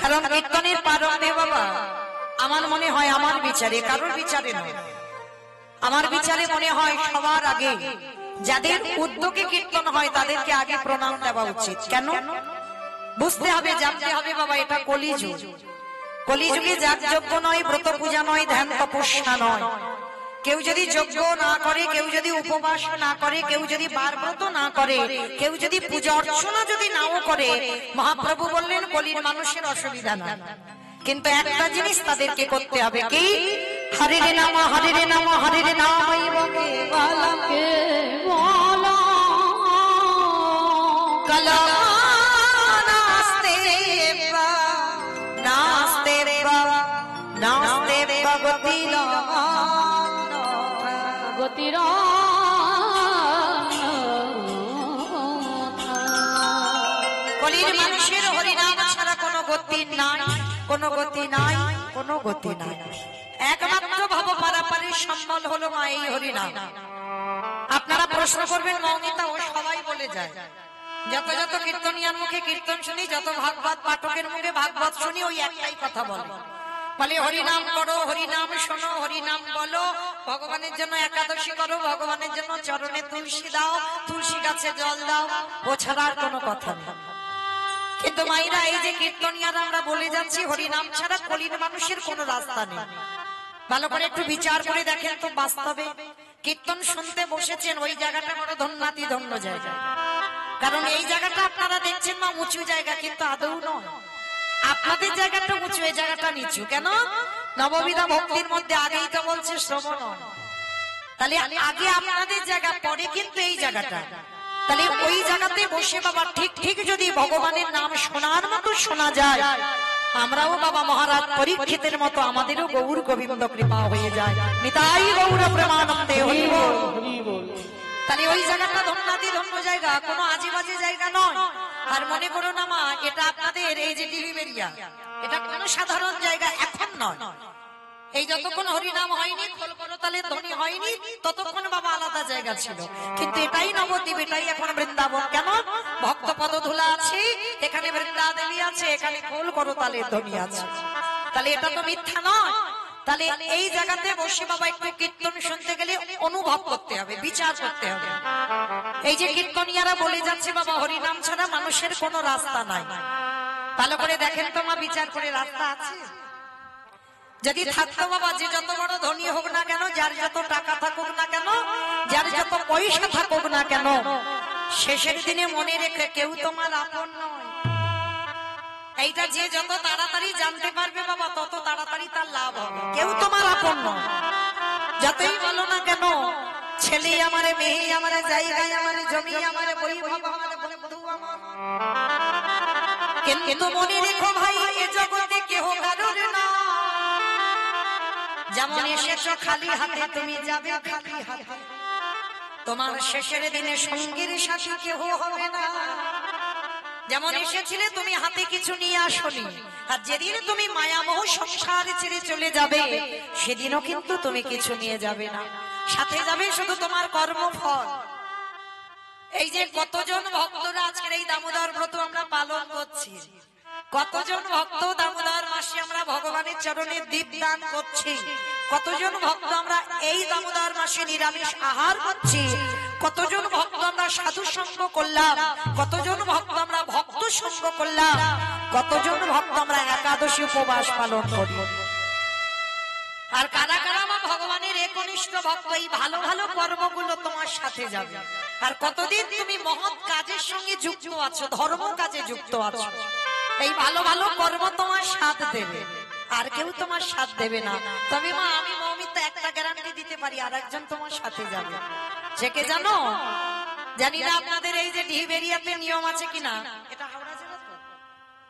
কারণ কীর্তনের পারণে বাবা আমার মনে হয় আমার বিচারে, কারোর বিচারে নয়, আমার বিচারে মনে হয় সবার আগে যাদের উদ্যোগে কীর্তন হয় তাদেরকে আগে প্রণাম দেওয়া উচিত। কেন? বুঝতে হবে, জানতে হবে বাবা এটা কলিযুগ। কলিযুগে যাগযজ্ঞ নয়, ব্রত পূজা নয়, ধ্যান তপস্যা নয়। কেউ যদি যজ্ঞ না করে, কেউ যদি উপবাস না করে, কেউ যদি বারব্রত না করে, কেউ যদি পূজা অর্চনা যদি নাও করে, মহাপ্রভু বললেন কলির মানুষের অসুবিধা না, কিন্তু একটা জিনিস তাদেরকে করতে হবে, কি? হরে রে নাম, হরে রে নাম, হরে রে নাম কলির মানুষের হরিনাম ছাড়া কোনো গতি নাই, কোনো গতি নাই, কোনো গতি নাই। একমাত্র ভব পারাপারের সম্বল হলো মা এই হরিনাম। আপনারা প্রশ্ন করবেন মৌমিতা, ও সবাই বলে যায়, যত যত কীর্তনিয়ার মুখে কীর্তন শুনি, যত ভাগবত পাঠকের মুখে ভাগবত শুনি, ওই একটাই কথা বলে, বলে হরিনাম করো, হরিনাম শোনো, হরিনাম বলো, ভগবানের জন্য একাদশী করো, ভগবানের জন্য চরণে তুলসী দাও, তুলসী গাছে জল দাও, ও ছাড়া আর কোনো কথা নেই। কিন্তু মাইরা, এই যে কীর্তনিয়ার আমরা বলে যাচ্ছি, হরিনাম ছাড়া কলির মানুষের কোনো রাস্তা নেই। ভালো করে একটু বিচার করে দেখেন তো, বাস্তবে কীর্তন শুনতে বসেছেন, ওই জায়গাটা বড় ধন্যাতি ধন্য জায়গা। কারণ এই জায়গাটা আপনারা দেখছেন না উঁচু জায়গা, কিন্তু আদৌ নয়। আপনাদের জায়গাটা উঁচু, এই জায়গাটা নিচু। কেন? নববিধা ভক্তির মধ্যে আগেই তো বলছে শ্রবণ, তাহলে আগে আপনাদের জায়গা, পরে কিন্তু এই জায়গাটা। তাহলে ওই জায়গাতে বসে বাবা ঠিক ঠিক যদি ভগবানের নাম শোনার মতো শোনা যায়, আমরাও বাবা মহারাজ পরীক্ষিতের মতো আমাদেরও গৌর গোবিন্দ কৃপা হয়ে যায়। নিতাই গৌর প্রেমানন্দে হরি বল। তাহলে ওই জায়গাটা ধন্যাতি ধন্য জায়গা, কোনো আজেবাজে জায়গা নয়। আর মনে করো না মা, এটা আপনাদের এই যে ডিলিভেরিয়া, এটা কোনো সাধারণ জায়গা এখন নয়। এই যতক্ষণ হরিনাম হয়নি, খোলকরতালে ধ্বনি হয়নি, ততক্ষণ বাবা আলাদা জায়গা ছিল। কিন্তু এটাই নবদ্বীপ, এটাই এখন বৃন্দাবন। কেন? ভক্ত পদধূলা আছে, এখানে বৃন্দা দেবী আছে, এখানে খোলকরতালে ধ্বনি আছে। তাহলে এটা তো মিথ্যা নয়। তাহলে এই জায়গাতে বসে বাবা একটু কীর্তন শুনতে গেলে অনুভব করতে হবে, বিচার করতে হবে। এই যে কীর্তনিয়ারা বলে যাচ্ছে বাবা হরিনাম ছাড়া মানুষের কোনো রাস্তা নাই, ভালো করে দেখেন তো মা, বিচার করে রাস্তা আছে? যদি থাকতো বাবা, যে যত বড় ধনী হোক না কেন, যার যত টাকা থাকুক না কেন, যার যত পয়সা থাকুক না কেন, শেষের দিনে মনে রেখে কেউ তোমার আপন নয়। এইটা যে যত তাড়াতাড়ি জানতে পারবে বাবা, তত তাড়াতাড়ি তার লাভ হবে। কেউ তোমার আপন নয়, যতই বলো না কেন, ছেলে আমারে, মেয়ে আমারে, জায়গায় আমারে, জমি আমারে, বৈভব আমারে, বন্ধু আমার, কিন্তু মনে রেখো ভাই, এ জগতে কেহ কারোর না। যেমন এসেছো খালি হাতে, তুমি যাবে খালি হাতে। তোমার শেষের দিনে সঙ্গীর সাথী কেহ হবে না। যেমন এসেছিলে তুমি হাতে কিছু নিয়ে আসনি, আর যেদিন তুমি মায়ামোহ সংসার ছেড়ে চলে যাবে, সেদিনও কিন্তু তুমি কিছু নিয়ে যাবে না, সাথে যাবে শুধু তোমার কর্মফল। এই যে কতজন ভক্তরা আজকের এই দামোদর ব্রত আমরা পালন করছি, কতজন ভক্ত দামোদর মাসে আমরা ভগবানের চরণে দীপদান করছি, কতজন ভক্ত আমরা এই দামোদর মাসে নিরামিষ আহার করছি, কতজন ভক্ত আমরা সাধু সঙ্গ করলাম, কতজন ভক্ত আমরা ভক্ত সঙ্গ করলাম, কতজন ভক্ত আমরা একাদশী উপবাস পালন করি। আর কারা কারা আমার ভগবানের একনিষ্ঠ ভক্ত, এই ভালো ভালো কর্মগুলো তোমার সাথে যাবে। আর কতদিন তুমি মহৎ কাজের সঙ্গে যুক্ত আছো, ধর্ম কাজে যুক্ত আছো, এই ভালো ভালো কর্ম তোমার সাথ দেবে, আর কেউ তোমার সাথ দেবে না। তবে মা, আমি মৌমিতা একটা গ্যারান্টি দিতে পারি, আর একজন তোমার সাথে যাবে। সে কে জানো? জানি না আপনাদের এই যে ডিহিবেরিয়াতে নিয়ম আছে কিনা, এটা হাওড়া জেলা তো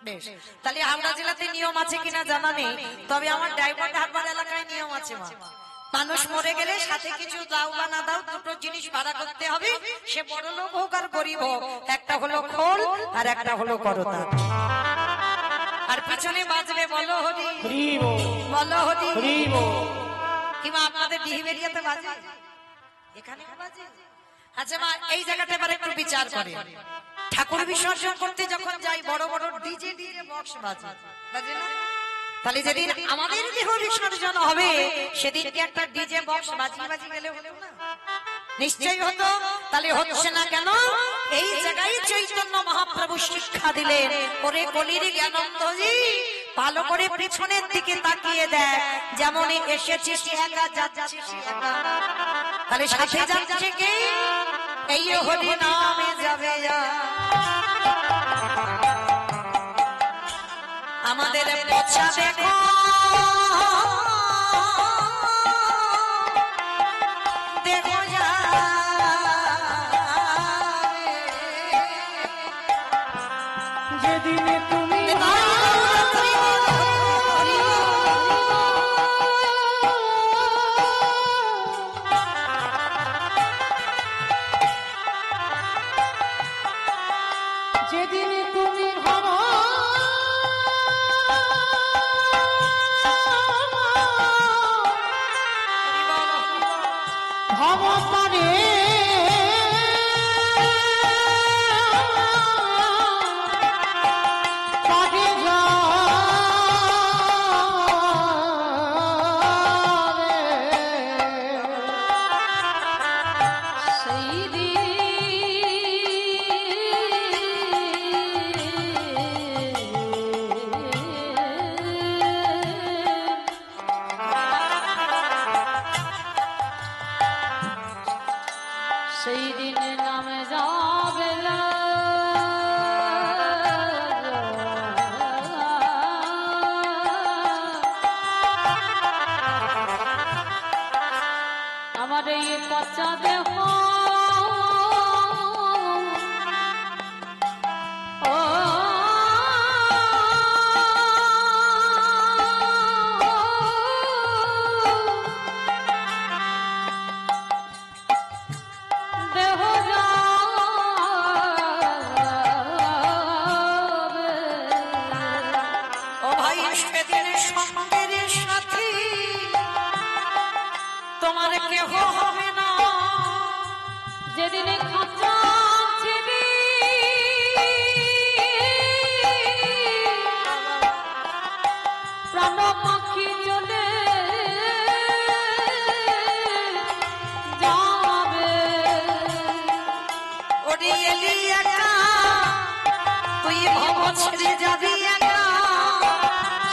বেশ, তাহলে হাওড়া জেলাতে নিয়ম আছে কিনা জানা নেই, তবে আমার ডায়মন্ড হারবার এলাকায় নিয়ম আছে মা। মানুষ মরে গেলে সাথে কিছু দাও বা না দাও, দুটো জিনিস ভাড়া করতে হবে, সে বড় লোক হোক আর গরিব হোক। একটা হলো খোল আর একটা হলো করতাল। আর পিছনে বাজবে বলো হরি বলো হরি। কিংবা আপনাদের ডিহিবেরিয়াতে বাজে, এখানে বাজে। আচ্ছা মা, এই জায়গাটা এবার একটু বিচার করে, ঠাকুর বিসর্জন করতে যখন যাই বড় বড় ডিজে বক্স বাজে, বাজে না? তাহলে যেদিন আমাদের দেহ বিসর্জন হবে সেদিনকে একটা ডিজে বক্স বাজি গেলে হতো না? নিশ্চয়ই হতো। তাহলে হচ্ছে না কেন? এই জায়গায় চৈতন্য মহাপ্রভু শিক্ষা দিলেন, ওরে কলির জ্ঞানন্দজি ভালো করে পিছনের দিকে তাকিয়ে দেখ, যেমন এসেছিস একা যাচ্ছিস একা, তাহলে সাথে যাচ্ছে কে? এই হরি নামে যাবে যা। আমাদের পছা দেখো দেখো যা, যেদিনে তুমি যেদিনে তুমি ভবতারে কাটে যাবে সেই সেই দিনে নামে যাবে না। আমার এই পচা দেহ ও দেহ যাবে। ও ভাই সেদিন সঙ্গের সাথী তোমার কেহ হবে না, যেদিনে খাঁচা ছিবি প্রাণ পাখি চলে যাবে। ওরে এলি একা তুই ভব ছেড়ে যাবি একা,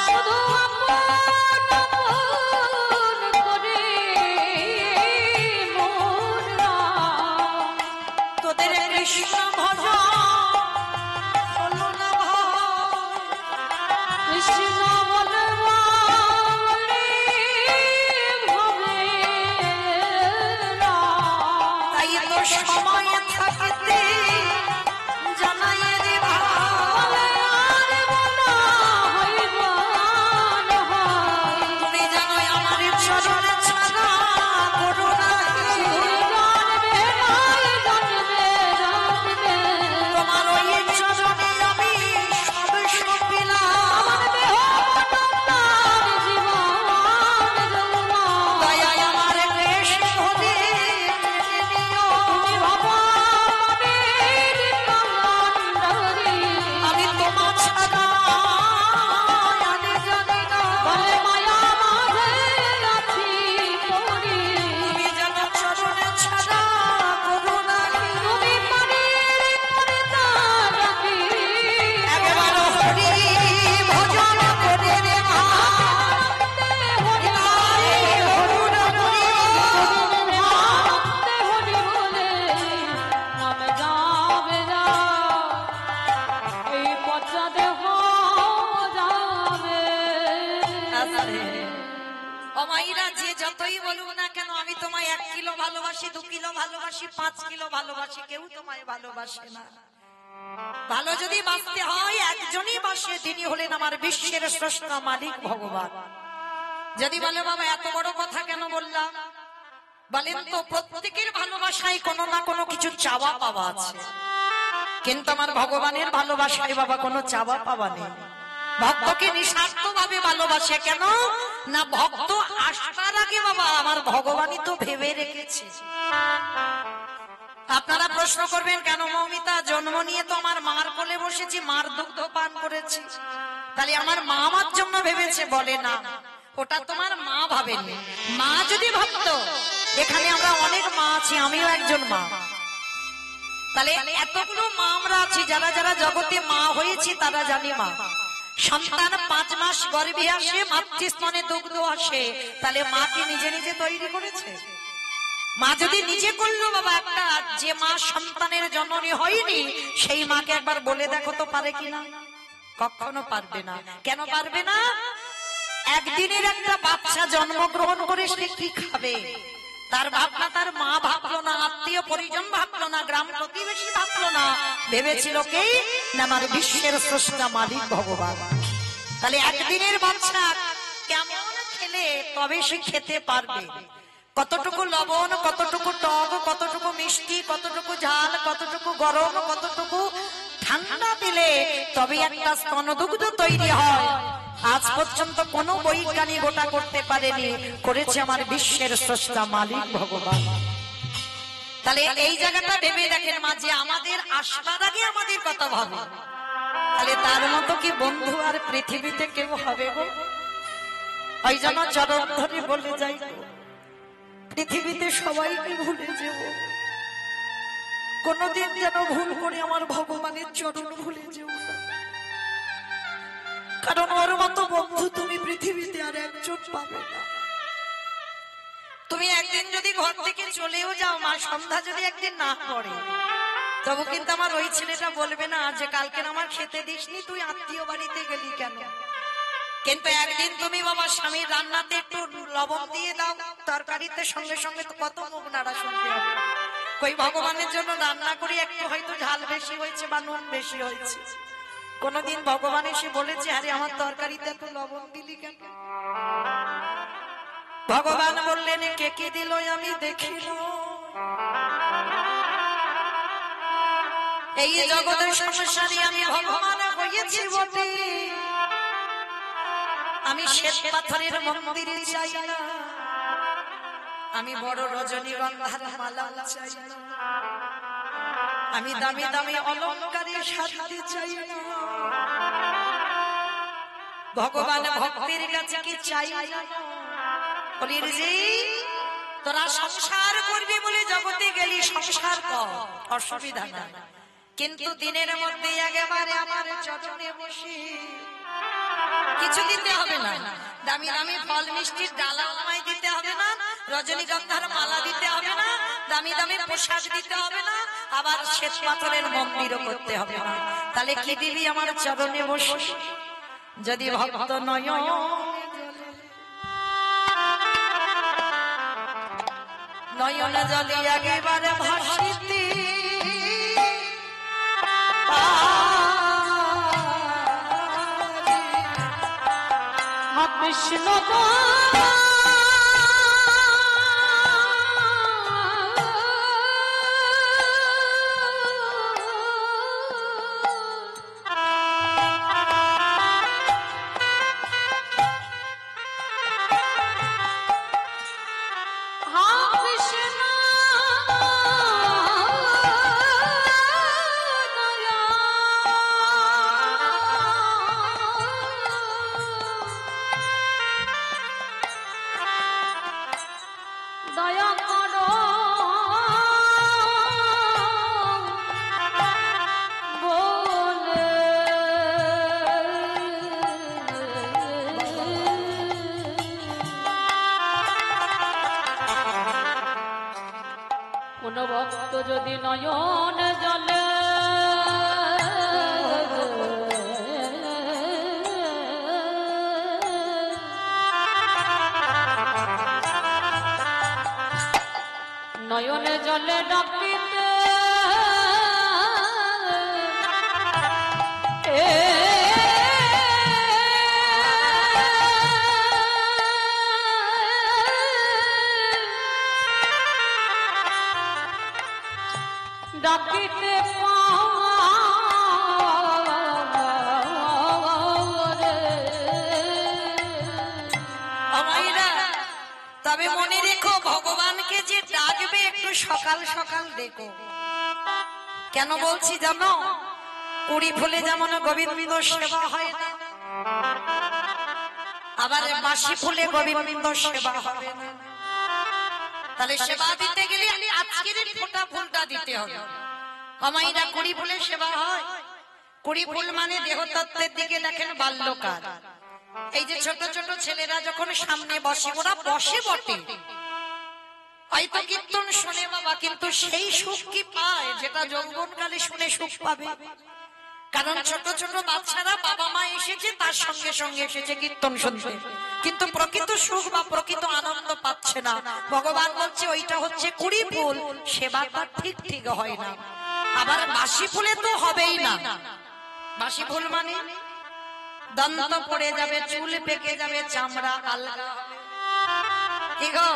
শুধু আপন আপন করে মনরা তোদের কৃষ্ণ ভজন হলো না ভয়। কৃষ্ণ বলবা বলে ভাবে না। তাই তো সময় থাকতে জানাই রে ভাই, বলে আর বলা হইব না হয়। তুমি জানো আমার চরণ ছাড়া করো না, জানবে নাই জানবে জানবে তোমার ওই চরণে আমি সব সপিলাম। আমার দেহ মনন্দার জীবন যৌবন। দয়ায় আমার বেশ ধরে টেনে নিও। তুমি ভগবানের কমণ্ডলী। আমি তোমার ছাড়া আমি জানি না, বলে মায়া মাঝে আছি পড়ি। তুমি যেন চরণে ছাড়া করো না। তুমি পারে করিতা রাখি। একবার হরি ভজন করে রে ভাই, হরি হরুর হরি ভাবতে হরি বলে নামে যাবে যা। এই পচা দেহ যাবে। অমাইরা যে যতই বলুক না কেন আমি তোমায় 1 কিলো ভালোবাসি, 2 কিলো ভালোবাসি, 5 কিলো ভালোবাসি, কেউ তোমায় ভালোবাসে না। ভালো যদি বাঁচতে হয় একজনই বাসে, তিনি হলেন আমার বিশ্বের স্রষ্টা মালিক ভগবান। যদি বলে বাবা এত বড় কথা কেন বললাম, বলেন তো প্রত্যেকের ভালোবাসায় কোনো না কোনো কিছু চাওয়া পাওয়া আছে, কিন্তু আমার ভগবানের ভালোবাসায় বাবা কোনো চাওয়া পাওয়া নেই। ভক্তকে নিঃস্বার্থ ভাবে ভালোবাসে, কেন না ভক্ত আসার আগে বাবা আমার ভগবানই তো ভেবে রেখেছে। আপনারা প্রশ্ন করবেন কেন মৌমিতা, জন্ম নিয়ে তো আমার মার কোলে বসেছি, মার দুগ্ধ পান করেছি, তাহলে আমার মা আমার জন্য ভেবেছে? বলে না, ওটা তোমার মা ভাবেনি। মা যদি ভাবতো, এখানে আমরা অনেক মা আছি, আমিও একজন মা, তাহলে এতগুলো মা আমরা আছি যারা যারা জগতে মা হয়েছি তারা জানি মা। সন্তান 5 মাস গর্ভে আসে, মাতৃস্তনে দুগ্ধ আসে, তাহলে মা কি নিজে নিজে তৈরি করেছে? মা যদি নিজে করলো বাবা, একটা যে মা সন্তানের জননী হয়নি সেই মাকে একবার বলে দেখো তো পারে কিনা? কখনো পারবে না। কেন পারবে না? একদিনের একটা বাচ্চা জন্মগ্রহণ করে সে কি খাবে তার ভাবনা তার মা ভাবলো না, আত্মীয় পরিজন ভাবলো না, গ্রাম প্রতিবেশী ভাবলো না, ভেবেছিল কে না আমার বিশ্বের স্রষ্টা মালিক ভগবান। তাহলে একদিনের বাচ্চা কেমন খেলে তবে সে খেতে পারবে? কতটুকু লবণ, কতটুকু টক, কতটুকু মিষ্টি, কতটুকু ঝাল, কতটুকু গরম, কতটুকু ঠান্ডা দিলে তবে একটা স্তনদুগ্ধ তৈরি হয়। আজ পর্যন্ত কোন বৈজ্ঞানিক ওটা করতে পারেনি, করেছে আমার বিশ্বের স্রষ্টা মালিক ভগবান। তাহলে এই জায়গাটা ভেবে দেখেন মা, যে আমাদের আসবার আগে আমাদের কথা ভাবে, তাহলে তার মতো কি বন্ধু আর পৃথিবীতে কেউ হবে গো? ওই জন্য চরণ ধরে বলে যাই, পৃথিবীতে সবাইকে ভুলে যাব, কোনদিন যেন ভুল করে আমার ভগবানের চরণ ভুলে যেও না, কারণ ওর মতো বন্ধু তুমি পৃথিবীতে আর একজন পাবে না। তুমি একদিন যদি ঘর থেকে চলেও যাও মা, সন্ধ্যা যদি একদিন না পড়ে, তবু কিন্তু আমার ওই ছেলেটা বলবে না যে কালকে আমার খেতে দিসনি, তুই আত্মীয় বাড়িতে গেলি কেন। কিন্তু একদিন তুমি বাবা স্বামীর রান্নাতে একটু লবণ দিয়ে দাও তরকারিতে, সঙ্গে সঙ্গে তো কত মুখ নাড়া শুনতে হবে, কই ভগবানের জন্য রান্না করি, একটু হয়তো ঝাল বেশি হয়েছে বা নুন বেশি হয়েছে। কোনদিন ভগবান এসে বলেছে আরে আমার তরকারিতে এত লবণ দিলি কেন? ভগবান বললেন কে কে দিল আমি দেখিল, এই জগতের সংসারে আমি ভগবান হয়েছি বটে, আমি শ্বেত পাথরের মন্দিরে চাই না, আমি বড় রজনীগন্ধার মালা চাই না, আমি দামি দামি অলংকারে সাজতে চাই না। ভগবান ভক্তের কাছে কি চাই না? বলির জি তোরা সংসার করবি বলে জগতে গেলি, সংসার কর, অসুবিধা না, কিন্তু দিনের মধ্যে একেবারে আমার চরণে বসে কিছু দিতে হবে না, দামি দামি ফল মিষ্টির ডালা আমায় দিতে হবে না, রজনীগন্ধার মালা দিতে হবে না, দামি দামি পোশাক দিতে হবে না, আবার শ্বেত পাথরের মন্দিরও করতে হবে না। তাহলে কি দিবি? আমার চরণে বসে যদি ভক্ত নয়ন নয়ন জলে একেবারে ভাসিতে কৃষ্ণ দয়া করো বলে কোন ভক্ত যদি নয়ন জলে নয়নে জলে ডাকিতে ডাকিতে তবে মনে রেখো ভগবানকে যে ডাকবে একটু সকাল সকাল দেখো, কেন বলছি জানো? কুড়ি ফুলে যেমন গোবিন্দ সেবা হয় না, আবার বাসি ফুলে গোবিন্দ সেবা হবে না। তাহলে সেবা দিতে গেলে আজকের ফোঁটা ফুলটা দিতে হবে। আমাইরা কুড়ি ফুলে সেবা হয়। কুড়ি ফুল মানে দেহতত্ত্বের দিকে দেখেন বাল্যকাল। এই যে ছোট ছোট ছেলেরা যখন সামনে বসে, ওরা বসে বটে, হয়তো কীর্তন শুনে বাবা, কিন্তু সেই সুখ কি পায় যেটা যৌবনকালে শুনে সুখ পাবে? কারণ ছোট ছোট বাচ্চারা বাবা মা এসেছে, তার সঙ্গে সঙ্গে এসেছে কীর্তন শুনতে, কিন্তু প্রকৃত সুখ বা প্রকৃত আনন্দ পাচ্ছে না। ভগবান বলছে ওইটা হচ্ছে কুড়ি ফুল, সেবাটা ঠিক ঠিক হয় না। আবার বাসি ফুলে তো হবেই না। বাসি ফুল মানে দন্ত পড়ে যাবে, চুল পেকে যাবে, চামড়া আলগা হবে। কি গো,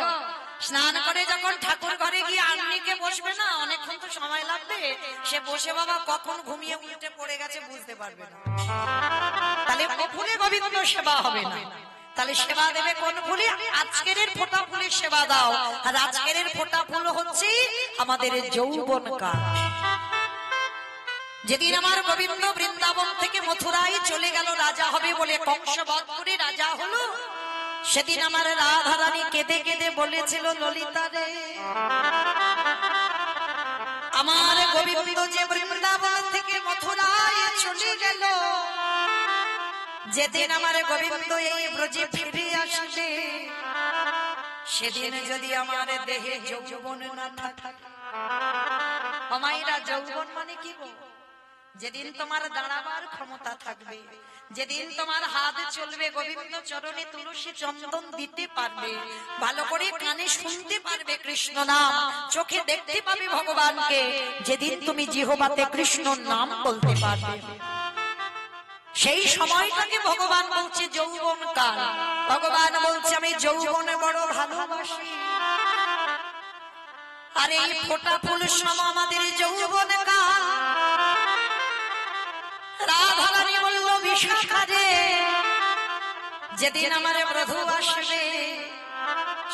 স্নান করে যখন ঠাকুর ঘরে গিয়ে আন্নিকে বসবে না, অনেকক্ষণ তো সময় লাগবে, সে বসে বাবা কখন ঘুমিয়ে উল্টে পড়ে গেছে বুঝতে পারবে না। তাহলে ফুলে গোবিন্দ সেবা হবে না। তাহলে সেবা দেবে কোন ফুলে? আজকের ফোঁটা ফুলের সেবা দাও। আর আজকের ফোঁটা ফুল হচ্ছে আমাদের যৌবন কাল। যেদিন আমার গোবিন্দ বৃন্দাবন থেকে মথুরায় চলে গেল রাজা হবে বলে, কংস বধ করে রাজা হলো, সেদিন আমার রাধা রানী কেঁদে কেঁদে বলেছিল, ললিতা রে, আমার গোবিন্দ যে বৃন্দাবন থেকে মথুরায় চলে গেল, যেদিন আমার গোবিন্দ এই ব্রজে ফিরে আসবে, সেদিন যদি আমার দেহে যৌবন না থাকে। আমাইরা যৌবন মানে কি গো? যেদিন তোমার দাঁড়াবার ক্ষমতা থাকবে, যেদিন তোমার হাত চলবে, গোবিন্দ চরণে তুলসী চন্দন দিতে পারবে, ভালো করে কানে শুনতে পারবে কৃষ্ণ নাম, চোখে দেখতে পাবে ভগবানকে, যেদিন তুমি জিহ্বাতে কৃষ্ণ নাম বলতে পারবে, সেই সময়টাকে ভগবান বলছে যৌবন কাল। ভগবান বলছে আমি যৌবনে বড় ভালোবাসি। আর এই ফোঁটা ফুল সম আমাদের যৌবন কাল। রাধা রানী বলল, বিশাখা রে, যেদিন আমার প্রভু আসবে,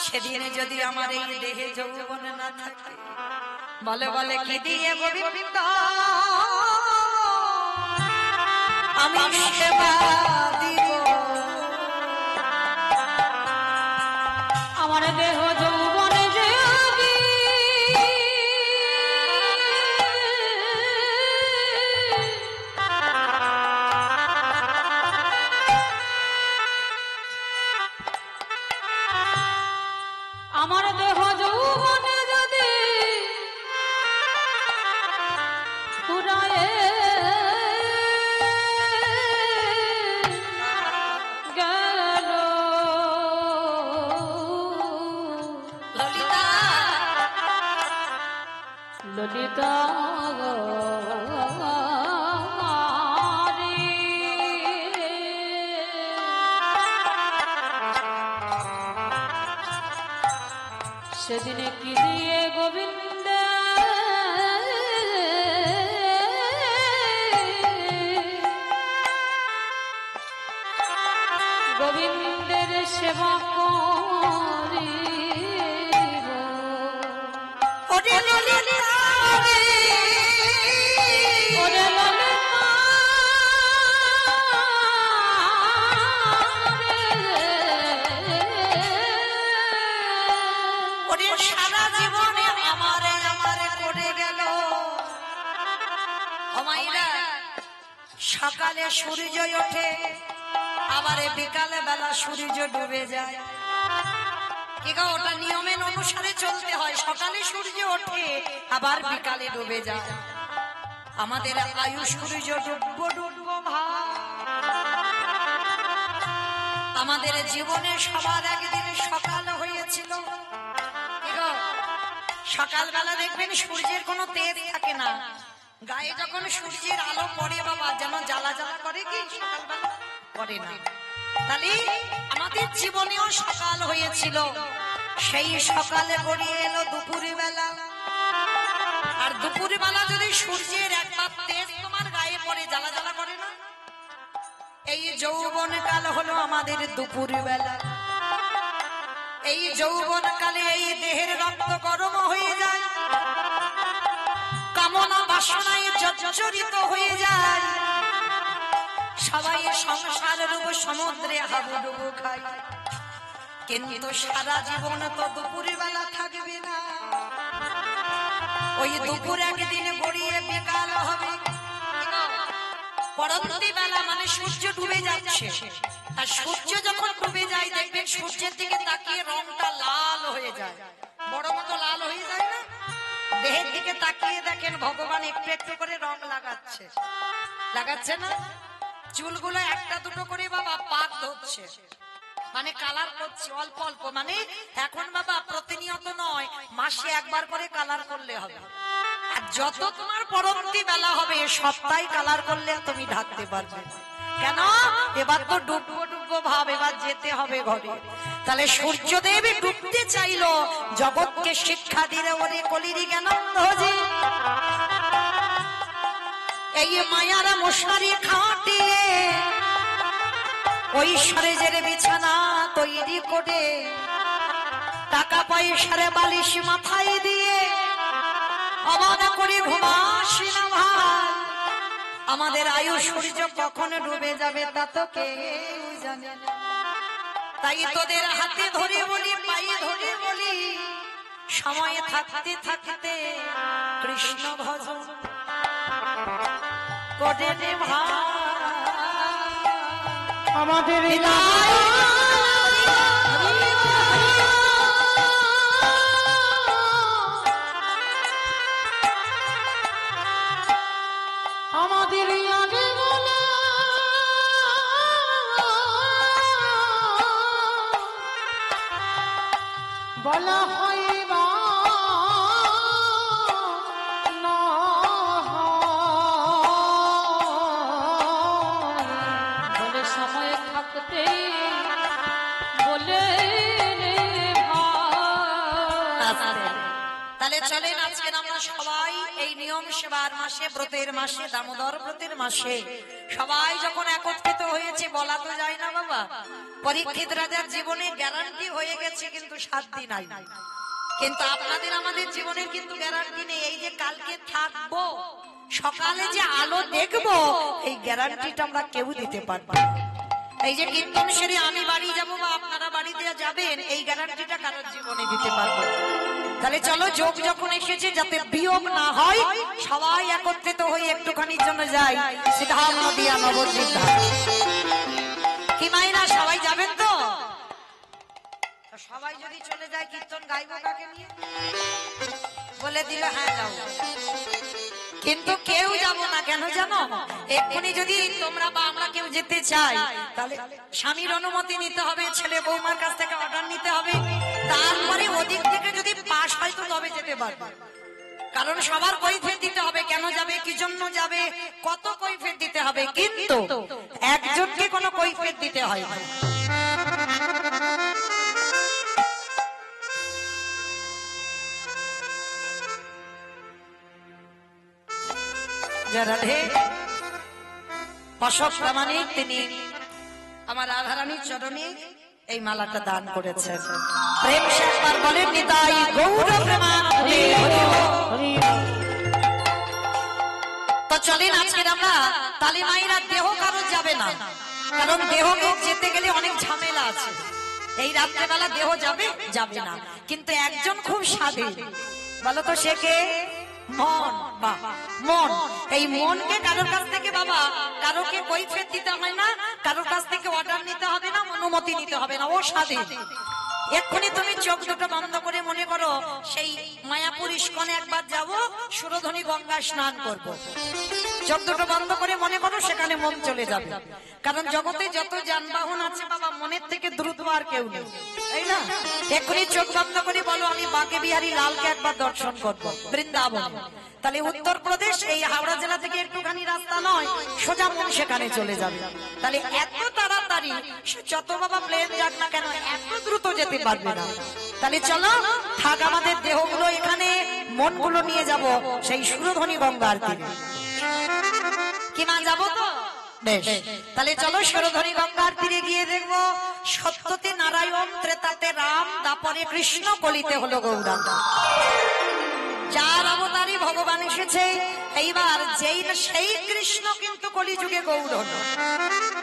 সেদিন যদি আমার এই দেহে যৌবন না থাকে, বলে বলে কি দিয়ে গোবিন্দ আমি সেবা দিব? আমার দেহ যৌবনে যোগী, আমার দেহ যৌবনে যদি ফুরায়ে গেল, ললিতা ললিতা সেদিনে কি দিয়ে গোবিন্দ গোবিন্দের সেবা করিব? ওরে ললিতা রে, ওরে ললিতা ওরে সারা জীবনে আমারে আমারে করে গেল। আমাইরা সকালে সূর্য ওঠে, আবার বিকালে বেলা সূর্য ডুবে যায়। কি গো, ওটা নিয়মের অনুসারে চলতে হয়। সকালে সূর্য ওঠে, আবার বিকালে ডুবে যায়। আমাদের আয়ু সূর্য ডুববো ডুববো ভাব। আমাদের জীবনে সবার একদিন সকাল হয়েছিল। কি গো, সকালবেলা দেখবেন সূর্যের কোনো তেজ থাকে না, গায়ে যখন সূর্যের আলো পড়ে বাবা যেন জ্বালা জ্বালা করে, কি সকালবেলা করে না। তাহলে আমাদের জীবনেও সকাল হয়েছিল, সেই সকালে গড়িয়ে এলো দুপুর বেলা। আর দুপুর বেলা যদি সূর্যের একবার তেজ তোমার গায়ে পড়ে, জ্বালা জ্বালা করে না? এই যৌবন কাল হলো আমাদের দুপুর বেলা। এই যৌবন কালে এই দেহের রক্ত গরম হয়ে যায়, কামনা বাসনায় জর্জরিত হয়ে যায়, সবাই সংসার রূপ সমুদ্রে হাবুডুবু খায়, কিন্তু সারা জীবন তো দুপুরের বেলা থাকবে না। ওই দুপুর একদিন গড়িয়ে বিকাল হবে, পরবর্তী বেলা মানে সূর্য ডুবে যাচ্ছে। আর সূর্য যখন ডুবে যায় দেখবেন সূর্যের দিকে তাকিয়ে রংটা লাল হয়ে যায়, বড় মতো লাল হয়ে যায় না? দেহের দিকে তাকিয়ে দেখেন ভগবান একটু একটু করে রং লাগাচ্ছে, লাগাচ্ছে না? চুলগুলো একটা দুটো করে বাবা পাক ধরছে, মানে কালার করছে অল্প অল্প। মানে এখন বাবা প্রতিনিয়ত নয়, মাসে একবার করে কালার করলে হবে। আর যত তোমার পরবর্তী বেলা হবে সপ্তাহে কালার করলে তুমি ঢাকতে পারবে। কেন? এবার তো ডুববো ডুববো ভাব, এবার যেতে হবে ঘরে। তাহলে সূর্যদেব ডুবতে চাইলো, জগৎকে শিক্ষা দিলে ওরে কলিরি জ্ঞানন্দজি, এই মায়ারা মশারি খাটিয়ে ওই সরেজের বিছানা তৈরি করে, টাকা পয়সার বালিশ মাথায় দিয়ে অবাধ করে ঘুমাসি না ভাই। আমাদের আয়ু সূর্য কখন ডুবে যাবে তা তো কেউ জানে না। তাই তোদের হাতে ধরে বলি, পায়ে ধরে বলি, সময় থাকতে থাকতে কৃষ্ণ ভজন করে নে ভাই। আমাদের আমাদের আগে বলা হয় বা বলে সময় থাকতে বলে রে ভাই। তাহলে চলেন আজকে আমরা সবাই এই নিয়ম সেবার মাসে, ব্রতের মাসে, দামোদর ব্রতের মাসে সবাই যখন একত্রিত হয়েছে, বলা তো যায় না বাবা। পরীক্ষিত রাজার জীবনে গ্যারান্টি হয়ে গেছে কিন্তু 7 দিন নাই, কিন্তু আপনাদের আমাদের জীবনের কিন্তু গ্যারান্টি নেই। এই যে কালকে থাকবো, সকালে যে আলো দেখবো, এই গ্যারান্টিটা আমরা কেউ দিতে পারবো না। এই যে কীর্তন সেরে আমি বাড়ি যাবো বা আপনারা বাড়িতে যাবেন, এই গ্যারান্টিটা কারোর জীবনে দিতে পারবো না। তাহলে চলো, যোগ যখন এসেছে যাতে বিয়োগ না হয়, সবাই একত্রিত হয়ে একটুখানির জন্য যাই সিধা নদিয়া নবদ্বীপ ধাম। কি মাইনা সবাই যাবেন তো? সবাই যদি চলে যায় কীর্তন গাইবো কাকে নিয়ে? বলে দিল হ্যাঁ যাও, কিন্তু কেউ যাব না। কেন জানো? এক্ষুনি যদি তোমরা বা আমরা কেউ যেতে চাই, তাহলে স্বামীর অনুমতি নিতে হবে, ছেলে বৌমার কাছ থেকে অর্ডার নিতে হবে, তারপরে ওদিক থেকে যদি পাস হয় তো তবে যেতে পারবে। কারণ সবার কৈফিয়ত দিতে হবে, কেন যাবে, কি জন্য যাবে, কত কৈফিয়ত দিতে হবে। কিন্তু একজনকে কোনো কৈফিয়ত দিতে হয় না। রাধে অশোক প্রামাণিক তিনি আমার রাধারানীর চরণে এই মালাটা দান করেছেন। প্রেম সে একবার বলেন নিতাই গৌর প্রেমানন্দে হরি বল। তো চলেন আজকে আমরা তালি মাইরা, দেহ কারো যাবে না, কারণ দেহকে যেতে গেলে অনেক ঝামেলা আছে। এই রাত্রেবেলা দেহ যাবে যাবে না, কিন্তু একজন খুব স্বাধীন। বলো তো সে কে? মন। বা মন, এই মনকে কারোর কাছ থেকে বাবা কারোকে কৈফিয়ত দিতে হয় না, কারোর কাছ থেকে অর্ডার নিতে হবে না, অনুমতি নিতে হবে না, ও স্বাধীন। এক্ষুনি তুমি চোখ দুটো বন্ধ করে মনে করো সেই মায়াপুর ইস্কনে একবার যাব, সুরধনী গঙ্গা স্নান করব। চোখ দুটো বন্ধ করে মনে করো সেখানে মন চলে যাবে। কারণ জগতে যত যানবাহন আছে বাবা, মনের থেকে দ্রুত আর কেউ নেই, তাই না? এক্ষুনি চোখ বন্ধ করে বলো আমি বাঁকে বিহারী লালকে একবার দর্শন করবো বৃন্দাবন। তাহলে উত্তরপ্রদেশ এই হাওড়া জেলা থেকে একটুখানি রাস্তা নয়, সোজা মন সেখানে চলে যাবে। তাহলে এত তাড়াতাড়ি যত বাবা প্লেন যাক না কেন, এত দ্রুত যেতে পারবে না। তাহলে চলো থাক, আমাদের দেহগুলো এখানে, মনগুলো নিয়ে যাব সেই সুরধনী গঙ্গার তীরে। কি মা যাবো তো? বেশ, তাহলে চলো সুরধনী গঙ্গার তীরে গিয়ে দেখবো সত্যতে নারায়ণ, ত্রেতাতে রাম, তারপরে কৃষ্ণ, কলিতে হলো গৌরাঙ্গ। যার অবতারী ভগবান এসেছে এইবার সেই কৃষ্ণ কিন্তু কলিযুগে গৌর হলো।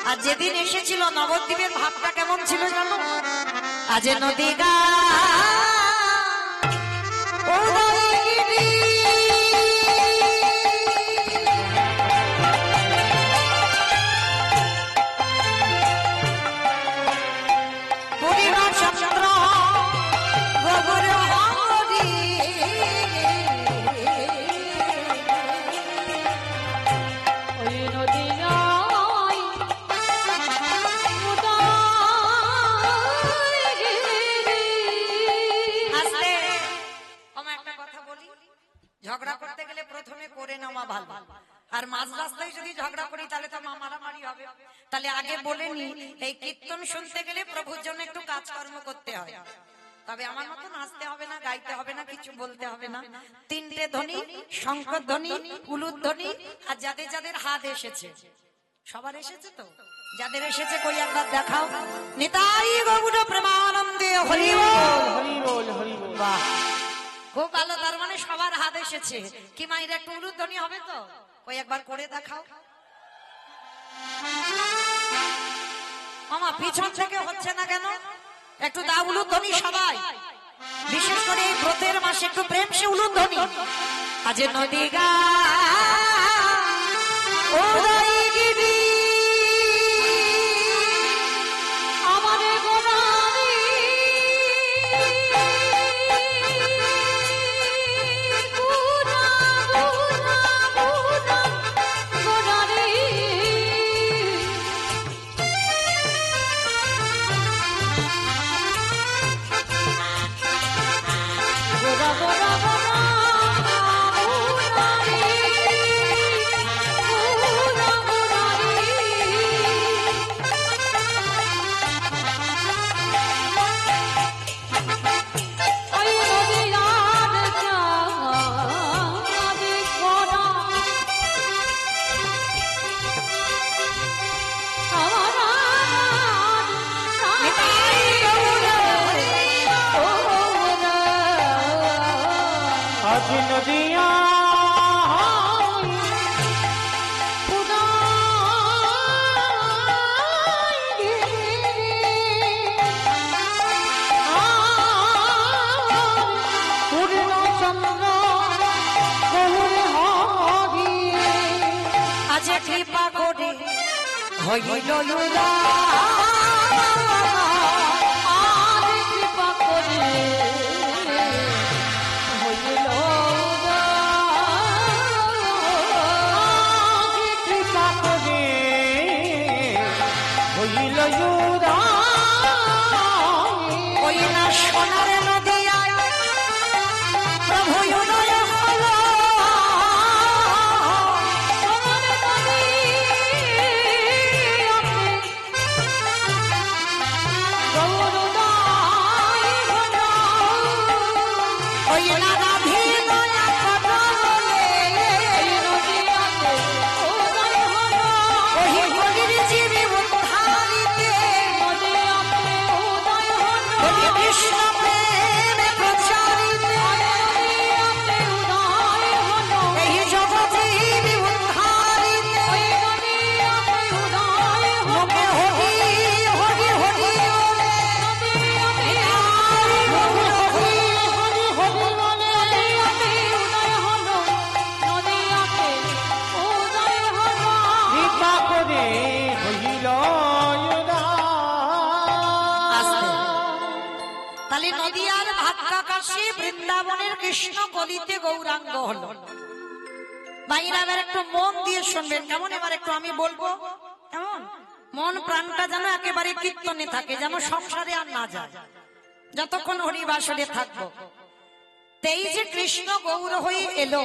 আর যেদিন এসেছিল নবদ্বীপের ভাবটা কেমন ছিল জানো? আজ নদী গা ঝগড়া করতে গেলে প্রথমে করে নেওয়া ভালো, আর মাঝ রাস্তায় যদি ঝগড়া করি তাহলে তো মারামারি হবে। তাহলে আগে বলে নি, এই কীর্তন শুনতে গেলে প্রভুর জন্য একটু কাজকর্ম করতে হয়। তবে আমার মতো নাচতে হবে না, গাইতে হবে না, কিছু বলতে হবে না। তিনটে ধ্বনি, শঙ্কর ধ্বনি, উলুর ধ্বনি, আর যাদের যাদের হাত এসেছে, সবার এসেছে তো? যাদের এসেছে কই একবার দেখাও। নিতাই গৌর প্রেমানন্দে হরি বল, হরি বল, হরি বল। বাহ, খুব ভালো। তার মানে সবার হাত এসেছে। কি মাইরা একটু উলুধ্বনি হবে তো? ওই একবার করে দেখাও মামা। পিছন থেকে হচ্ছে না কেন? একটু দাও উলুধ্বনি সবাই, বিশেষ করে এই ব্রতের মাসে একটু প্রেম সে উলুধ্বনি। আজ নদী গা উদয়গিরি আমারে গোদারি গুনা গুনা গুনা গোদারি গোদা গোদা গোদা আজ নদিয়া আজ কৃপা করে হইল উদা কৃপা করে হইল কৃপা করে হইল ওই না সোনার নদিয়ায় প্রভু উদয় হলো। ওই না রাধে দয়া কদলে ওই গরিব জীবে উদ্ধারিতে ওই কৃষ্ণ প্রেমে প্রচারিতে এই জগজীবী উদ্ধারিতে মুখে হরি হরি হরি কৃপা করে হইল তাহলে নদিয়ার ভাগ্যাকাশী বৃন্দাবনের কৃষ্ণ গলিতে গৌরাঙ্গ হলো। বাইরে এবার একটু মন দিয়ে শুনবেন কেমন? এবার একটু আমি বলবো কেমন, মন প্রাণটা যেন একেবারে কীর্তনে থাকে, যেন সংসারে আর না যায়, যতক্ষণ হরিবাসরে থাকবো। তেই যে কৃষ্ণ গৌর হয়ে এলো,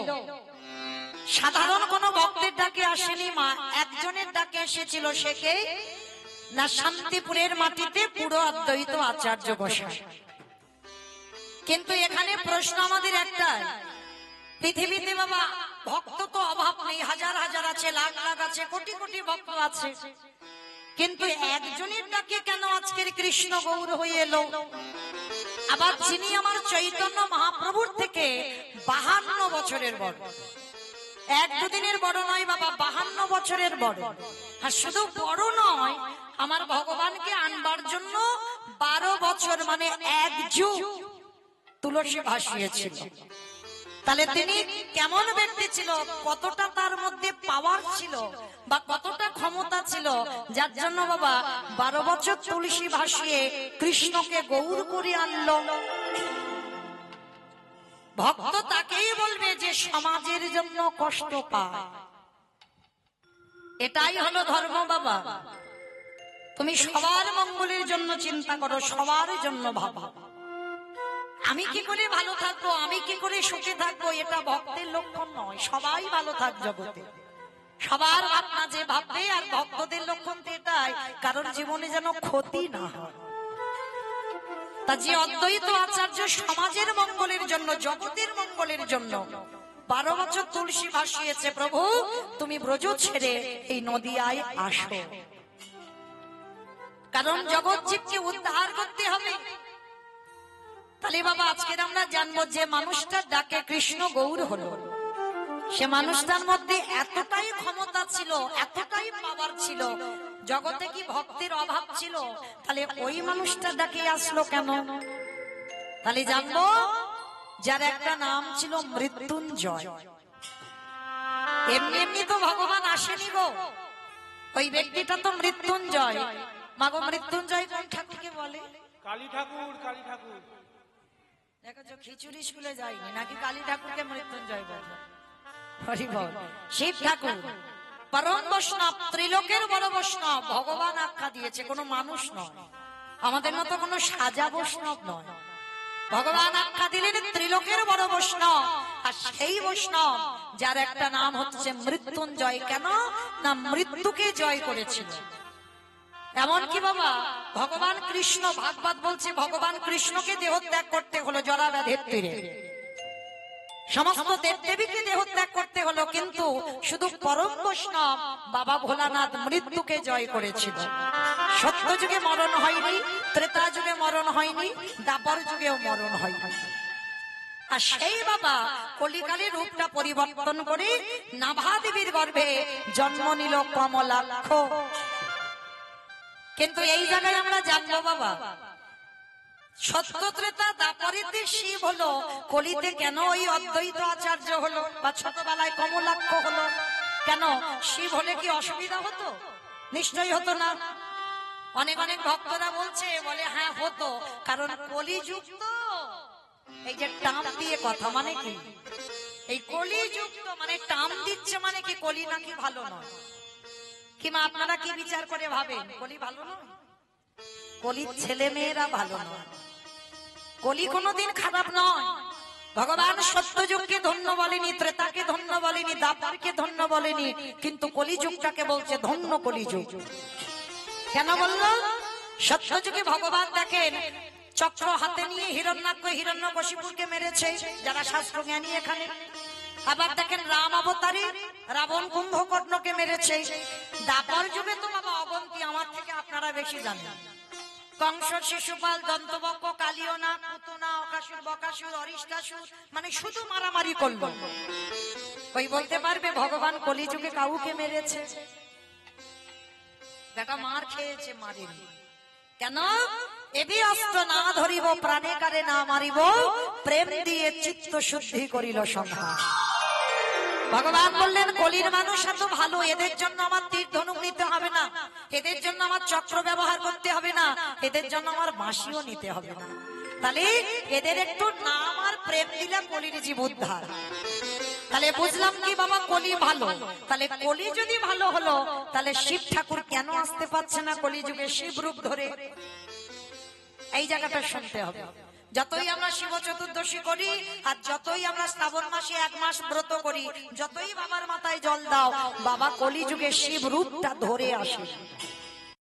সাধারণ কোন ভক্তের ডাকে আসেনি মা, একজনের ডাকে এসেছিল। সে কে? না শান্তিপুরের মাটিতে পুরো অদ্বৈত আচার্য গোসাই। কিন্তু এখানে প্রশ্ন আমাদের একটাই, পৃথিবীতে বাবা ভক্ত তো অভাব নেই, হাজার হাজার আছে, লাখ লাখ আছে, কোটি কোটি ভক্ত আছে, কিন্তু একজনের ডাকে কেন আজকের কৃষ্ণ গৌর হয়ে এলো? আবার যিনি আমার চৈতন্য মহাপ্রভুর থেকে 52 বছরের বড়, এক দুদিনের বড় নয় বাবা, 52 বছরের বড়। আর শুধু বড় নয়, আমার ভগবানকে আনবার জন্য 12 বছর মানে 1 যুগ তুলসী ভাসিয়েছিল। তাহলে তিনি কেমন ব্যক্তি ছিল, কতটা তার মধ্যে পাওয়ার ছিল বা কতটা ক্ষমতা ছিল, যার জন্য বাবা 12 বছর তুলসী ভাসিয়ে কৃষ্ণকে গৌর করে আনলো। ভক্ত তাকেই বলবে যে সমাজের জন্য কষ্ট পায়। এটাই হলো ধর্ম বাবা। তুমি সবার মঙ্গলের জন্য চিন্তা করো, সবার জন্য ভাবো। আমি কি করে ভালো থাকবো, আমি কি করে সুখে থাকবো, এটা ভক্তের লক্ষণ নয়। সবাই ভালো থাক জগতে, সবার ভাবনা যে ভাববে। আর ভক্তদের লক্ষণ তো এটাই, কারণ জীবনে যেন ক্ষতি না হয়। তা যে অদ্বৈত আচার্য সমাজের মঙ্গলের জন্য, জগতের মঙ্গলের জন্য 12 বছর তুলসী ভাসিয়েছে, প্রভু তুমি ব্রজ ছেড়ে এই নদিয়ায় আসো, কারণ জগৎ জীবকে উদ্ধার করতে হবে। তাহলে বাবা আজকের আমরা জানবো যে মানুষটার ডাকে কৃষ্ণ গৌর হলো, সে মানুষটার মধ্যে এতটাই ক্ষমতা ছিল, এতটাই পাওয়ার ছিল, জগতে কি ভক্তের অভাব ছিল? তাহলে ওই মানুষটার ডাকে আসলো কেন? তাহলে জানবো যার একটা নাম ছিল মৃত্যুঞ্জয়। এমনি এমনি তো ভগবান আসেনি গো, ওই ব্যক্তিটা তো মৃত্যুঞ্জয়। মাগো মৃত্যুঞ্জয় কোন ঠাকুরকে বলে? কালী ঠাকুর, কালী ঠাকুর। দেখো খিচুড়ি স্কুলে যায়নি নাকি কালী ঠাকুরকে মৃত্যুঞ্জয় বলে? হরি বল। শিব ঠাকুর পরম বৈষ্ণব, ত্রিলোকের বড় বৈষ্ণব, ভগবান আখ্যা দিয়েছে, কোনো মানুষ নয়, আমাদের মতো কোনো সাজা বৈষ্ণব নয়। ভগবান আখ্যা দিলেন ত্রিলোকের বড় বৈষ্ণব। আর সেই বৈষ্ণব যার একটা নাম হচ্ছে মৃত্যুঞ্জয়। কেন না মৃত্যুকে জয় করেছিল। এমনকি বাবা ভগবান কৃষ্ণ, ভাগবত বলছে ভগবান কৃষ্ণকে দেহত্যাগ করতে হলো জরা ব্যাধির তীরে, সমস্ত দেবদেবীকে দেহত্যাগ করতে হলো, কিন্তু শুধু পরম বৈষ্ণব বাবা ভোলানাথ মৃত্যুকে জয় করেছিল। সত্য যুগে মরণ হয়নি, ত্রেতা যুগে মরণ হয়নি, দ্বাপর যুগেও মরণ হয়নি। আর সেই বাবা কলিকালের রূপটা পরিবর্তন করে নাভা দেবীর গর্ভে জন্ম নিল কমলাক্ষ। কিন্তু এই জায়গায় আমরা জানবো বাবা, সত্য ত্রেতা দ্বাপরেতে শিব হলো, কলিতে কেন ওই অদ্বৈত আচার্য হলো বা ছোটবেলায় কমলাক্ষ হলো? কেন? শিব হলে কি অসুবিধা হতো? নিশ্চয়ই হতো না। অনেক অনেক ভক্তরা বলছে, বলে হ্যাঁ হতো, কারণ কলিযুগ তো। এই যে টাম দিয়ে কথা মানে কি? এই কলিযুগ তো মানে টাম দিচ্ছে মানে কি কলি নাকি ভালো নয়? কিংবা আপনারা কি বিচার করে ভাবেন কলি ভালো নয়? কলির ছেলে মেয়েরা ভালো নয়, কলি কোনোদিন খারাপ নয়। ভগবান সত্যযুগকে ধন্য বলেনি, ত্রেতাকে ধন্য বলেনি, দ্বাপরকে ধন্য বলেনি, কিন্তু কলিযুগটাকে বলছে ধন্য কলিযুগ। কেন বললো? সত্যযুগে ভগবান দেখেন চক্র হাতে নিয়ে হিরণ্যাক্ষ হিরণ্যকশিপুরকে মেরেছে, যারা শাস্ত্র জ্ঞানী এখানে। আবার দেখেন রাম অবতারে রাবণ কুম্ভকর্ণকে মেরেছে। দ্বাপর যুগে তো বাবা অবন্তী আমার থেকে আপনারা বেশি জানেন। কংস, শিশুপাল, দন্তবক্ষ, কালিয়না, পুতনা, অকাসুর, বকাসুর, অরিষ্টাসুর, মানে শুধু মারামারি করলো। ওই বলতে পারবে ভগবান কলিযুগে কাউকে মেরেছে? বেটা মার খেয়েছে, মারেনি। কেন? এবি অস্ত্র না ধরিব, প্রাণে কারে না মারিব, প্রেম দিয়ে চিত্ত শুদ্ধি করিল সংহার। ভগবান বললেন কলির মানুষ এত ভালো, এদের জন্য আমার তীর ধনুক নিতে হবে না, এদের জন্য আমার চক্র ব্যবহার করতে হবে না, এদের জন্য আমার বাঁশিও নিতে হবে না। তাহলে এদের একটু নাম আর প্রেম দিলে কলির জীব উদ্ধার। তাহলে বুঝলাম কি বাবা কলি ভালো। তাহলে কলি যদি ভালো হলো, তাহলে শিব ঠাকুর কেন আসতে পারছে না কলিযুগে শিব রূপ ধরে? এই জায়গাটা শুনতে হবে। যতই আমরা শিব চতুর্দশী করি, আর যতই আমরা শ্রাবণ মাসে 1 মাস ব্রত করি, যতই বাবার মাথায় জল দাও, বাবা কলিযুগে শিব রূপটা ধরে আসে।